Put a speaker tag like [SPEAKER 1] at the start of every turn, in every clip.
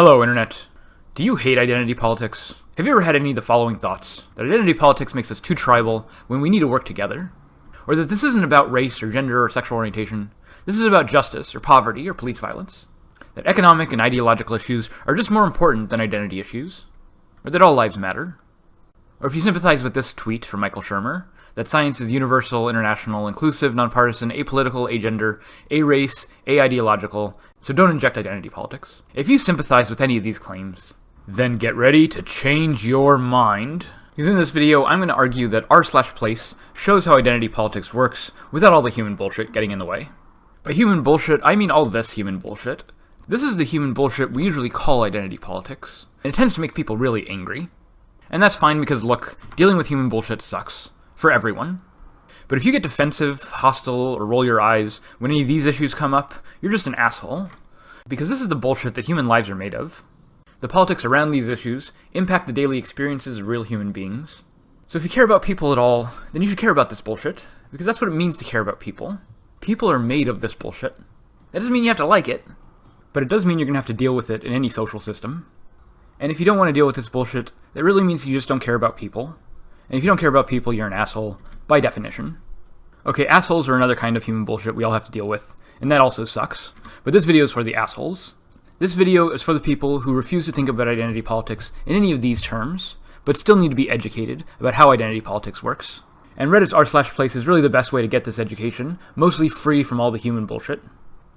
[SPEAKER 1] Hello, Internet. Do you hate identity politics? Have you ever had any of the following thoughts? That identity politics makes us too tribal when we need to work together? Or that this isn't about race or gender or sexual orientation? This is about justice or poverty or police violence? That economic and ideological issues are just more important than identity issues? Or that all lives matter? Or if you sympathize with this tweet from Michael Shermer, that science is universal, international, inclusive, nonpartisan, apolitical, agender, a-race, a-ideological, so don't inject identity politics. If you sympathize with any of these claims, then get ready to change your mind. Because in this video, I'm going to argue that r/place shows how identity politics works without all the human bullshit getting in the way. By human bullshit, I mean all this human bullshit. This is the human bullshit we usually call identity politics, and it tends to make people really angry. And that's fine because, look, dealing with human bullshit sucks. For everyone. But if you get defensive, hostile, or roll your eyes when any of these issues come up, you're just an asshole. Because this is the bullshit that human lives are made of. The politics around these issues impact the daily experiences of real human beings. So if you care about people at all, then you should care about this bullshit, because that's what it means to care about people. People are made of this bullshit. That doesn't mean you have to like it, but it does mean you're going to have to deal with it in any social system. And if you don't want to deal with this bullshit, that really means you just don't care about people. And if you don't care about people, you're an asshole, by definition. Okay, assholes are another kind of human bullshit we all have to deal with, and that also sucks. But this video is for the assholes. This video is for the people who refuse to think about identity politics in any of these terms, but still need to be educated about how identity politics works. And Reddit's r/place is really the best way to get this education, mostly free from all the human bullshit.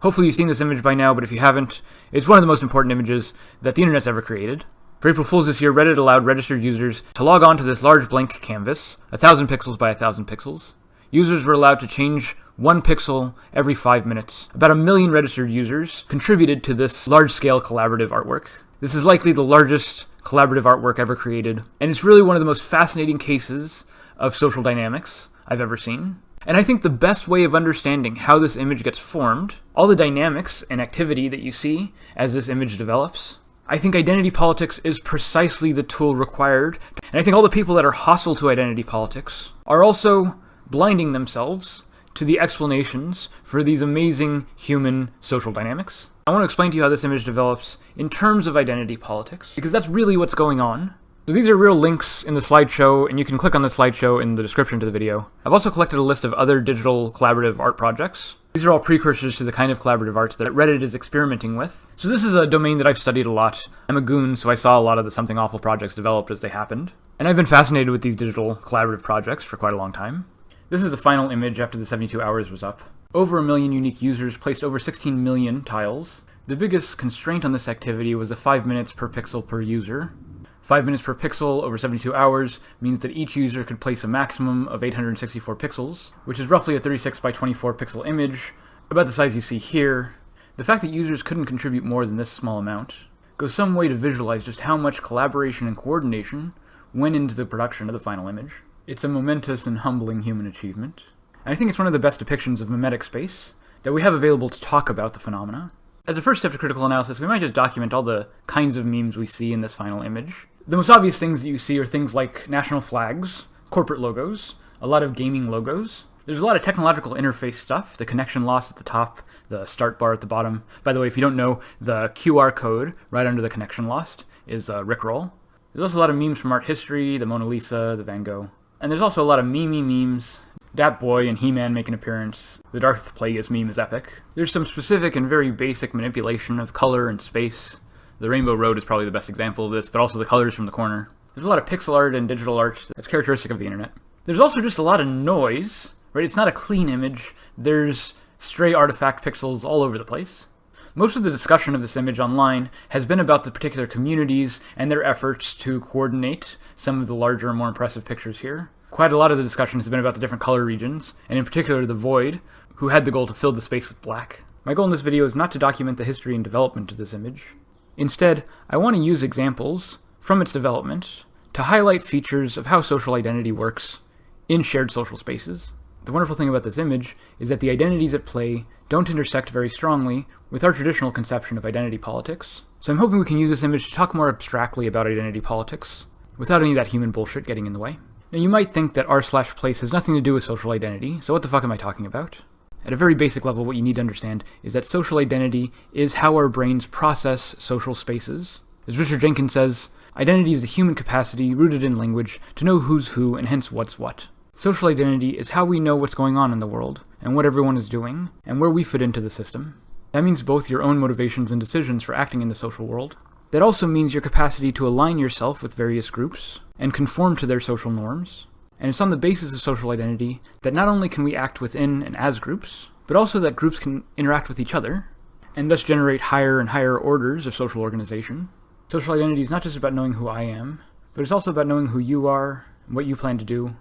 [SPEAKER 1] Hopefully you've seen this image by now, but if you haven't, it's one of the most important images that the internet's ever created. For April Fool's this year, Reddit allowed registered users to log on to this large blank canvas, 1,000 pixels by 1,000 pixels. Users were allowed to change 1 pixel every 5 minutes. About 1 million registered users contributed to this large-scale collaborative artwork. This is likely the largest collaborative artwork ever created, and it's really one of the most fascinating cases of social dynamics I've ever seen. And I think the best way of understanding how this image gets formed, all the dynamics and activity that you see as this image develops, I think identity politics is precisely the tool required, and I think all the people that are hostile to identity politics are also blinding themselves to the explanations for these amazing human social dynamics. I want to explain to you how this image develops in terms of identity politics, because that's really what's going on. So these are real links in the slideshow, and you can click on the slideshow in the description to the video. I've also collected a list of other digital collaborative art projects. These are all precursors to the kind of collaborative art that Reddit is experimenting with. So this is a domain that I've studied a lot. I'm a goon, so I saw a lot of the Something Awful projects developed as they happened. And I've been fascinated with these digital collaborative projects for quite a long time. This is the final image after the 72 hours was up. Over 1 million unique users placed over 16 million tiles. The biggest constraint on this activity was the 5 minutes per pixel per user. 5 minutes per pixel over 72 hours means that each user could place a maximum of 864 pixels, which is roughly a 36 by 24 pixel image, about the size you see here. The fact that users couldn't contribute more than this small amount goes some way to visualize just how much collaboration and coordination went into the production of the final image. It's a momentous and humbling human achievement, and I think it's one of the best depictions of mimetic space that we have available to talk about the phenomena. As a first step to critical analysis, we might just document all the kinds of memes we see in this final image. The most obvious things that you see are things like national flags, corporate logos, a lot of gaming logos. There's a lot of technological interface stuff, the connection loss at the top, the start bar at the bottom. By the way, if you don't know, the QR code right under the connection lost is Rickroll. There's also a lot of memes from art history, the Mona Lisa, the Van Gogh. And there's also a lot of memes. Dat Boy and He-Man make an appearance. The Darth Plagueis meme is epic. There's some specific and very basic manipulation of color and space. The Rainbow Road is probably the best example of this, but also the colors from the corner. There's a lot of pixel art and digital art that's characteristic of the internet. There's also just a lot of noise, right? It's not a clean image. There's stray artifact pixels all over the place. Most of the discussion of this image online has been about the particular communities and their efforts to coordinate some of the larger and more impressive pictures here. Quite a lot of the discussion has been about the different color regions, and in particular the Void, who had the goal to fill the space with black. My goal in this video is not to document the history and development of this image. Instead, I want to use examples from its development to highlight features of how social identity works in shared social spaces. The wonderful thing about this image is that the identities at play don't intersect very strongly with our traditional conception of identity politics. So I'm hoping we can use this image to talk more abstractly about identity politics without any of that human bullshit getting in the way. Now you might think that r/place has nothing to do with social identity, so what the fuck am I talking about? At a very basic level, what you need to understand is that social identity is how our brains process social spaces. As Richard Jenkins says, identity is the human capacity rooted in language to know who's who and hence what's what. Social identity is how we know what's going on in the world and what everyone is doing and where we fit into the system. That means both your own motivations and decisions for acting in the social world. That also means your capacity to align yourself with various groups and conform to their social norms. And it's on the basis of social identity that not only can we act within and as groups, but also that groups can interact with each other and thus generate higher and higher orders of social organization. Social identity is not just about knowing who I am, but it's also about knowing who you are, what you plan to do,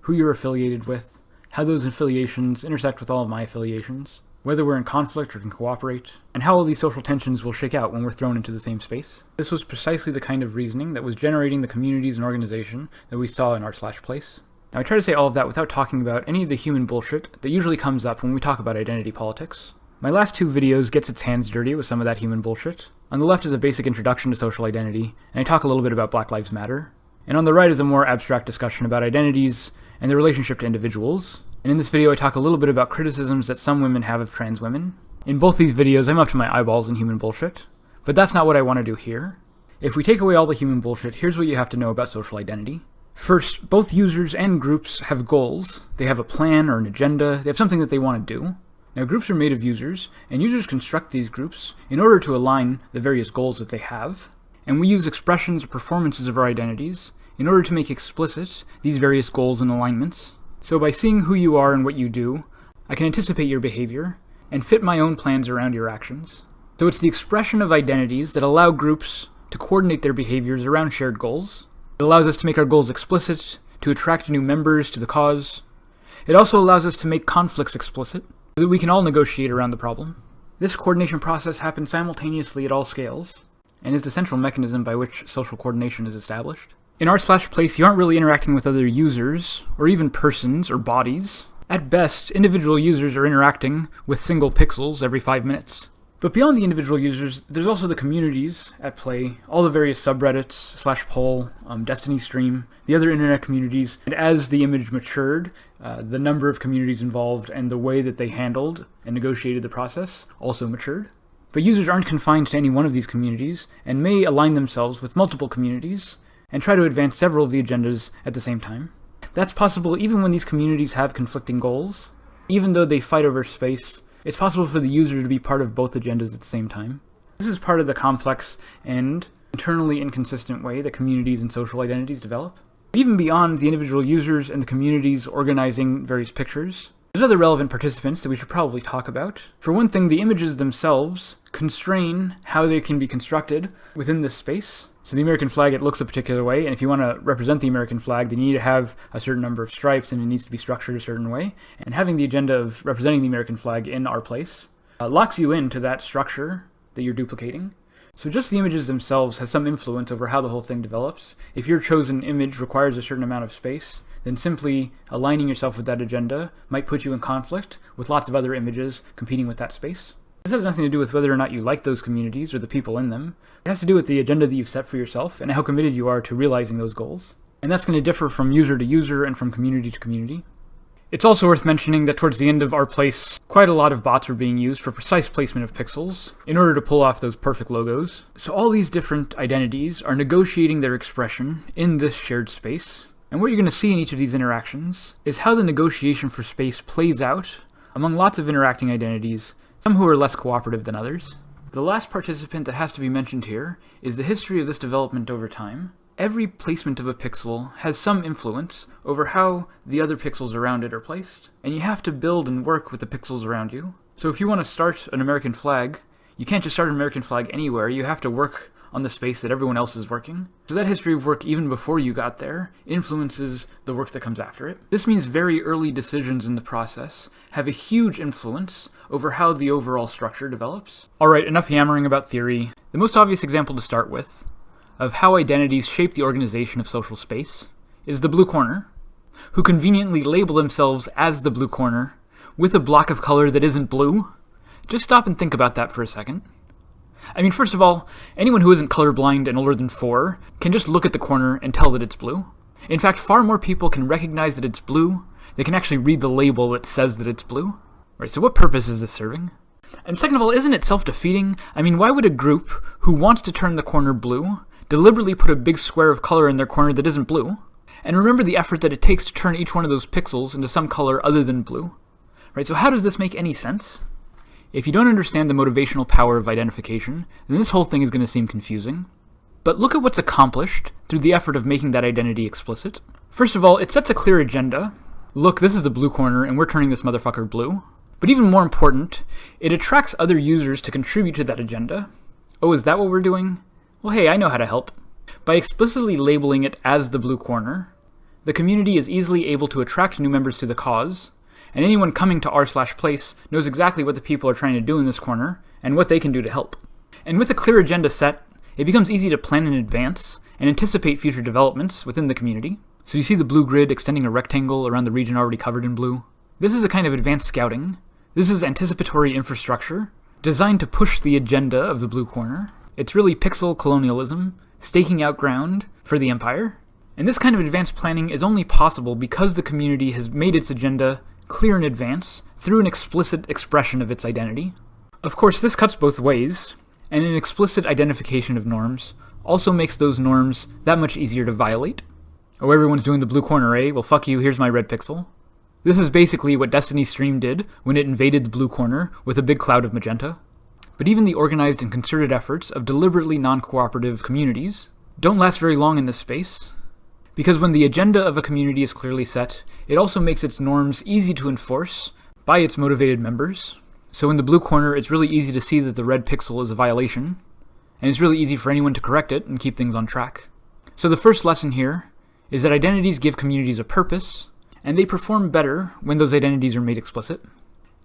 [SPEAKER 1] who you're affiliated with, how those affiliations intersect with all of my affiliations, whether we're in conflict or can cooperate, and how all these social tensions will shake out when we're thrown into the same space. This was precisely the kind of reasoning that was generating the communities and organization that we saw in r/place. Now I try to say all of that without talking about any of the human bullshit that usually comes up when we talk about identity politics. My last two videos gets its hands dirty with some of that human bullshit. On the left is a basic introduction to social identity, and I talk a little bit about Black Lives Matter. And on the right is a more abstract discussion about identities and their relationship to individuals. And in this video I talk a little bit about criticisms that some women have of trans women. In both these videos I'm up to my eyeballs in human bullshit, but that's not what I want to do here. If we take away all the human bullshit, here's what you have to know about social identity. First, both users and groups have goals. They have a plan or an agenda. They have something that they want to do. Now, groups are made of users, and users construct these groups in order to align the various goals that they have. And we use expressions or performances of our identities in order to make explicit these various goals and alignments. So by seeing who you are and what you do, I can anticipate your behavior and fit my own plans around your actions. So it's the expression of identities that allow groups to coordinate their behaviors around shared goals. It allows us to make our goals explicit, to attract new members to the cause. It also allows us to make conflicts explicit, so that we can all negotiate around the problem. This coordination process happens simultaneously at all scales, and is the central mechanism by which social coordination is established. In r/place, you aren't really interacting with other users, or even persons or bodies. At best, individual users are interacting with single pixels every 5 minutes. But beyond the individual users, there's also the communities at play, all the various subreddits, /poll, Destiny Stream, the other internet communities, and as the image matured, the number of communities involved and the way that they handled and negotiated the process also matured. But users aren't confined to any one of these communities, and may align themselves with multiple communities, and try to advance several of the agendas at the same time. That's possible even when these communities have conflicting goals. Even though they fight over space, it's possible for the user to be part of both agendas at the same time. This is part of the complex and internally inconsistent way that communities and social identities develop. Even beyond the individual users and the communities organizing various pictures, there's other relevant participants that we should probably talk about. For one thing, the images themselves constrain how they can be constructed within this space. So the American flag, it looks a particular way, and if you want to represent the American flag, then you need to have a certain number of stripes, and it needs to be structured a certain way. And having the agenda of representing the American flag in r/place locks you into that structure that you're duplicating. So just the images themselves has some influence over how the whole thing develops. If your chosen image requires a certain amount of space, then simply aligning yourself with that agenda might put you in conflict with lots of other images competing with that space. This has nothing to do with whether or not you like those communities or the people in them. It has to do with the agenda that you've set for yourself and how committed you are to realizing those goals. And that's going to differ from user to user and from community to community. It's also worth mentioning that towards the end of r/place, quite a lot of bots were being used for precise placement of pixels in order to pull off those perfect logos. So all these different identities are negotiating their expression in this shared space. And what you're going to see in each of these interactions is how the negotiation for space plays out among lots of interacting identities, some who are less cooperative than others. The last participant that has to be mentioned here is the history of this development over time. Every placement of a pixel has some influence over how the other pixels around it are placed, and you have to build and work with the pixels around you. So if you want to start an American flag, you can't just start an American flag anywhere, you have to work on the space that everyone else is working. So that history of work, even before you got there, influences the work that comes after it. This means very early decisions in the process have a huge influence over how the overall structure develops. Alright, enough yammering about theory. The most obvious example to start with of how identities shape the organization of social space is the blue corner, who conveniently label themselves as the blue corner with a block of color that isn't blue. Just stop and think about that for a second. I mean, first of all, anyone who isn't colorblind and older than 4 can just look at the corner and tell that it's blue. In fact, far more people can recognize that it's blue. They can actually read the label that says that it's blue. Right, so what purpose is this serving? And second of all, isn't it self-defeating? I mean, why would a group who wants to turn the corner blue deliberately put a big square of color in their corner that isn't blue? And remember the effort that it takes to turn each one of those pixels into some color other than blue. Right, so how does this make any sense? If you don't understand the motivational power of identification, then this whole thing is going to seem confusing. But look at what's accomplished through the effort of making that identity explicit. First of all, it sets a clear agenda. Look, this is the blue corner, and we're turning this motherfucker blue. But even more important, it attracts other users to contribute to that agenda. Oh, is that what we're doing? Well, hey, I know how to help. By explicitly labeling it as the blue corner, the community is easily able to attract new members to the cause, and anyone coming to r/place knows exactly what the people are trying to do in this corner, and what they can do to help. And with a clear agenda set, it becomes easy to plan in advance and anticipate future developments within the community. So you see the blue grid extending a rectangle around the region already covered in blue. This is a kind of advanced scouting. This is anticipatory infrastructure designed to push the agenda of the blue corner. It's really pixel colonialism, staking out ground for the empire. And this kind of advanced planning is only possible because the community has made its agenda clear in advance through an explicit expression of its identity. Of course, this cuts both ways, and an explicit identification of norms also makes those norms that much easier to violate. Oh, everyone's doing the blue corner, eh? Well, fuck you, here's my red pixel. This is basically what Destiny's Stream did when it invaded the blue corner with a big cloud of magenta. But even the organized and concerted efforts of deliberately non-cooperative communities don't last very long in this space. Because when the agenda of a community is clearly set, it also makes its norms easy to enforce by its motivated members. So in the blue corner, it's really easy to see that the red pixel is a violation, and it's really easy for anyone to correct it and keep things on track. So the first lesson here is that identities give communities a purpose, and they perform better when those identities are made explicit.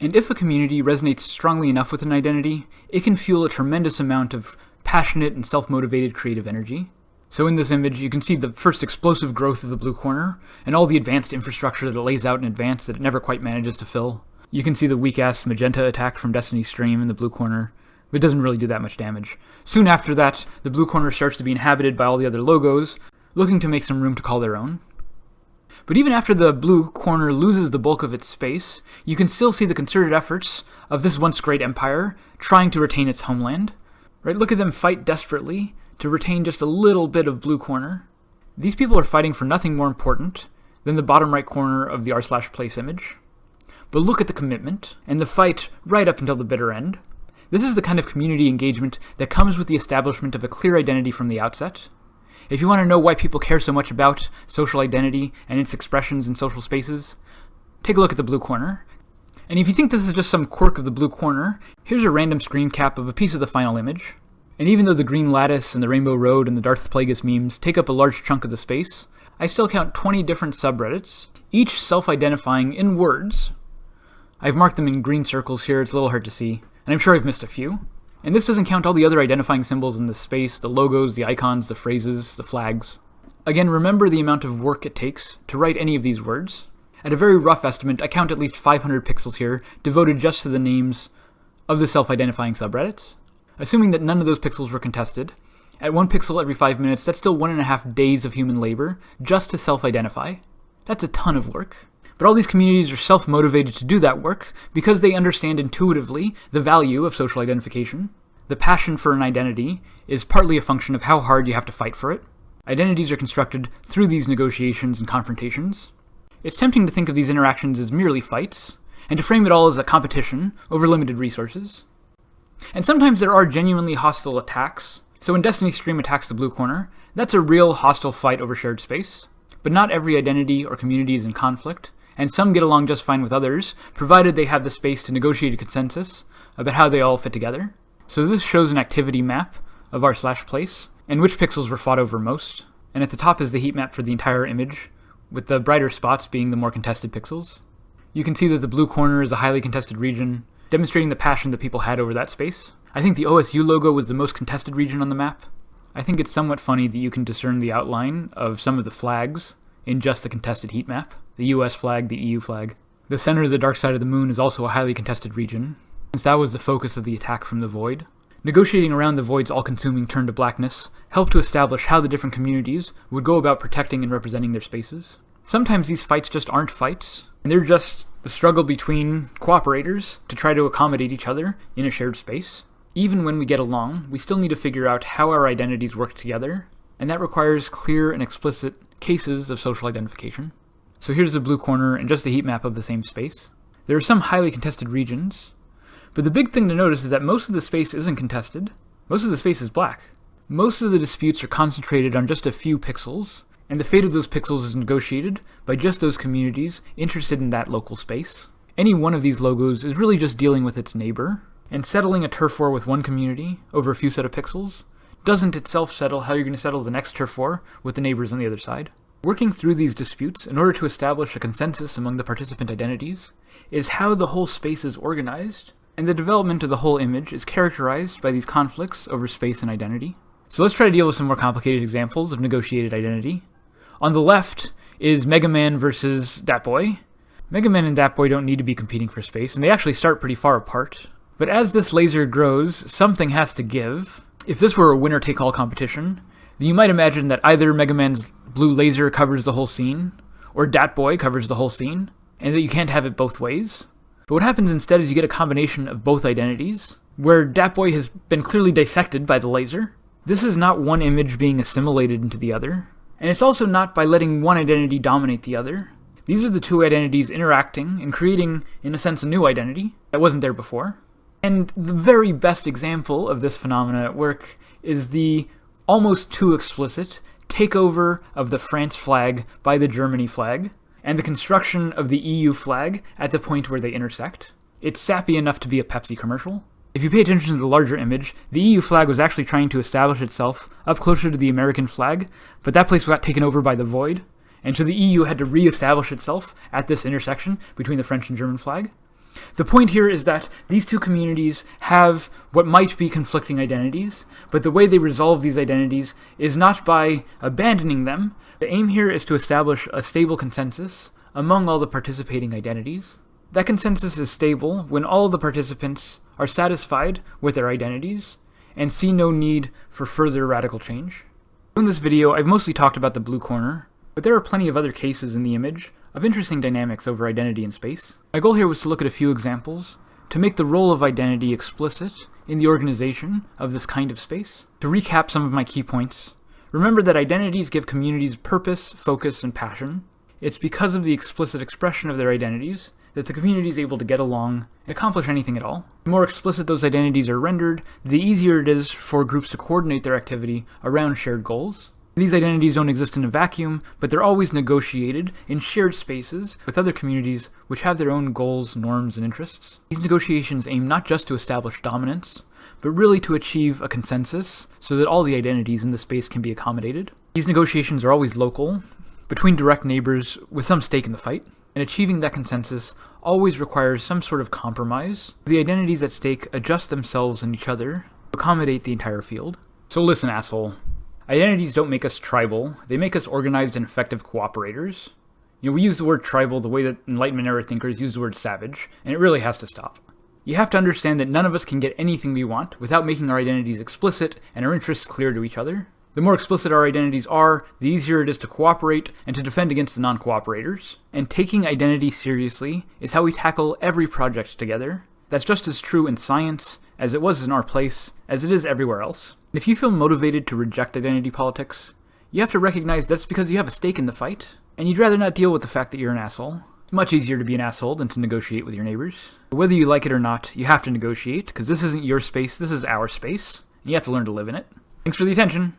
[SPEAKER 1] And if a community resonates strongly enough with an identity, it can fuel a tremendous amount of passionate and self-motivated creative energy. So in this image, you can see the first explosive growth of the blue corner, and all the advanced infrastructure that it lays out in advance that it never quite manages to fill. You can see the weak-ass magenta attack from Destiny's Stream in the blue corner, but it doesn't really do that much damage. Soon after that, the blue corner starts to be inhabited by all the other logos, looking to make some room to call their own. But even after the blue corner loses the bulk of its space, you can still see the concerted efforts of this once great empire trying to retain its homeland. Right? Look at them fight desperately to retain just a little bit of blue corner. These people are fighting for nothing more important than the bottom right corner of the r/place image. But look at the commitment and the fight right up until the bitter end. This is the kind of community engagement that comes with the establishment of a clear identity from the outset. If you want to know why people care so much about social identity and its expressions in social spaces, take a look at the blue corner. And if you think this is just some quirk of the blue corner, here's a random screen cap of a piece of the final image. And even though the green lattice and the rainbow road and the Darth Plagueis memes take up a large chunk of the space, I still count 20 different subreddits, each self-identifying in words. I've marked them in green circles here, it's a little hard to see, and I'm sure I've missed a few. And this doesn't count all the other identifying symbols in this space, the logos, the icons, the phrases, the flags. Again, remember the amount of work it takes to write any of these words. At a very rough estimate, I count at least 500 pixels here devoted just to the names of the self-identifying subreddits. Assuming that none of those pixels were contested, at 1 pixel every 5 minutes, that's still 1.5 days of human labor just to self-identify. That's a ton of work. But all these communities are self-motivated to do that work because they understand intuitively the value of social identification. The passion for an identity is partly a function of how hard you have to fight for it. Identities are constructed through these negotiations and confrontations. It's tempting to think of these interactions as merely fights, and to frame it all as a competition over limited resources. And sometimes there are genuinely hostile attacks. So when Destiny's Stream attacks the blue corner, that's a real hostile fight over shared space. But not every identity or community is in conflict, and some get along just fine with others, provided they have the space to negotiate a consensus about how they all fit together. So this shows an activity map of r/place, and which pixels were fought over most. And at the top is the heat map for the entire image, with the brighter spots being the more contested pixels. You can see that the blue corner is a highly contested region, demonstrating the passion that people had over that space. I think the OSU logo was the most contested region on the map. I think it's somewhat funny that you can discern the outline of some of the flags in just the contested heat map. The US flag, the EU flag. The center of the dark side of the moon is also a highly contested region, since that was the focus of the attack from the void. Negotiating around the void's all-consuming turn to blackness helped to establish how the different communities would go about protecting and representing their spaces. Sometimes these fights just aren't fights, and they're just the struggle between cooperators to try to accommodate each other in a shared space. Even when we get along, we still need to figure out how our identities work together, and that requires clear and explicit cases of social identification. So here's the blue corner and just the heat map of the same space. There are some highly contested regions, but the big thing to notice is that most of the space isn't contested. Most of the space is black. Most of the disputes are concentrated on just a few pixels, and the fate of those pixels is negotiated by just those communities interested in that local space. Any one of these logos is really just dealing with its neighbor, and settling a turf war with one community over a few set of pixels doesn't itself settle how you're going to settle the next turf war with the neighbors on the other side. Working through these disputes in order to establish a consensus among the participant identities is how the whole space is organized, and the development of the whole image is characterized by these conflicts over space and identity. So let's try to deal with some more complicated examples of negotiated identity. On the left is Mega Man versus Dat Boy. Mega Man and Dat Boy don't need to be competing for space, and they actually start pretty far apart. But as this laser grows, something has to give. If this were a winner-take-all competition, then you might imagine that either Mega Man's blue laser covers the whole scene, or Dat Boy covers the whole scene, and that you can't have it both ways. But what happens instead is you get a combination of both identities, where Dat Boy has been clearly dissected by the laser. This is not one image being assimilated into the other, and it's also not by letting one identity dominate the other. These are the two identities interacting and creating, in a sense, a new identity that wasn't there before. And the very best example of this phenomena at work is the almost too explicit takeover of the France flag by the Germany flag, and the construction of the EU flag at the point where they intersect. It's sappy enough to be a Pepsi commercial. If you pay attention to the larger image, the EU flag was actually trying to establish itself up closer to the American flag, but that place got taken over by the void, and so the EU had to re-establish itself at this intersection between the French and German flag. The point here is that these two communities have what might be conflicting identities, but the way they resolve these identities is not by abandoning them. The aim here is to establish a stable consensus among all the participating identities. That consensus is stable when all the participants are satisfied with their identities and see no need for further radical change. In this video, I've mostly talked about the blue corner, but there are plenty of other cases in the image of interesting dynamics over identity in space. My goal here was to look at a few examples to make the role of identity explicit in the organization of this kind of space. To recap some of my key points, remember that identities give communities purpose, focus, and passion. It's because of the explicit expression of their identities that the community is able to get along and accomplish anything at all. The more explicit those identities are rendered, the easier it is for groups to coordinate their activity around shared goals. These identities don't exist in a vacuum, but they're always negotiated in shared spaces with other communities which have their own goals, norms, and interests. These negotiations aim not just to establish dominance, but really to achieve a consensus so that all the identities in the space can be accommodated. These negotiations are always local, between direct neighbors with some stake in the fight, and achieving that consensus always requires some sort of compromise. The identities at stake adjust themselves and each other to accommodate the entire field. So listen, asshole. Identities don't make us tribal, they make us organized and effective cooperators. We use the word tribal the way that Enlightenment era thinkers use the word savage, and it really has to stop. You have to understand that none of us can get anything we want without making our identities explicit and our interests clear to each other. The more explicit our identities are, the easier it is to cooperate and to defend against the non-cooperators. And taking identity seriously is how we tackle every project together. That's just as true in science, as it was in our place, as it is everywhere else. And if you feel motivated to reject identity politics, you have to recognize that's because you have a stake in the fight, and you'd rather not deal with the fact that you're an asshole. It's much easier to be an asshole than to negotiate with your neighbors. But whether you like it or not, you have to negotiate, because this isn't your space, this is our space, and you have to learn to live in it. Thanks for the attention.